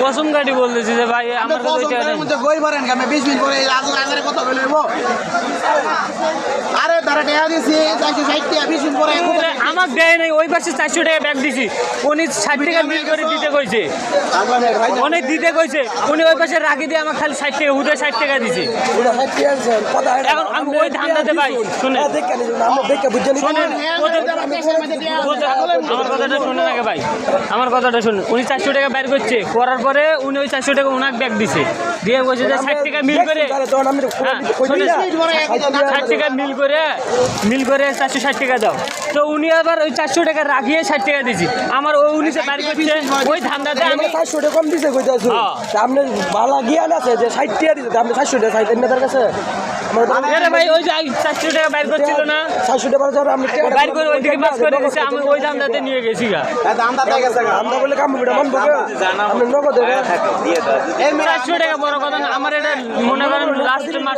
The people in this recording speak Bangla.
কসম কাটি বলতেছি যে ভাই আমার কাছে ওইটা নেই। বই ভরেন আমি 20 মিনিট পরে আগে কত বলব আরে তারা টাকা দিছি 460 টাকা 20 মিনিট পরে আমাকে দেয় নাই ওই পাশে 400 টাকা ব্যাগ দিছি উনি 60 টাকা বিল করে দিতে কইছে অনেক দিতে কইছে উনি ওই পাশে রাখি দিয়ে আমাকে খালি 60 টাকা হুদে 60 টাকা দিছে এখন আমি ওই ধান্দাতে ভাই শুনে আমার কথাটা শুনে নাকি ভাই আমার কথাটা শুনুন উনি 400 টাকা বের করছে করার পরে উনি ওই 400 টাকা ওনাকে ব্যাগ দিছে দিয়ে বলছে যে 60 টাকা মিল করে 60 টাকা মিল করে 460 টাকা দাও তো উনি আবার ওই 400 টাকা রাখিয়ে 60 টাকা দিছি আমার ওই উনি যে বের করছে ওই ধান্দাতে আমি 400 টাকা কম দিছে কইতাছো সামনে বালা জ্ঞান আছে যে 60 টাকা দিতে আপনি 400 টাকা চাইতেন না তার কাছে আরে ভাই ওই যে 400 টাকা বের করছিল না 400 টাকা ধর আমি বের করে ওইদিকে পাস করে দিছে আমি ওই ধান্দাতে নিয়ে গেছি গা দামটা দিয়ে গেছে আমরা বলে কাম বিটা মন বকে আপনি নগদ দিয়ে দাও 400 টাকা বড় কথা না আমার এটা মনে করেন লাস্ট মাস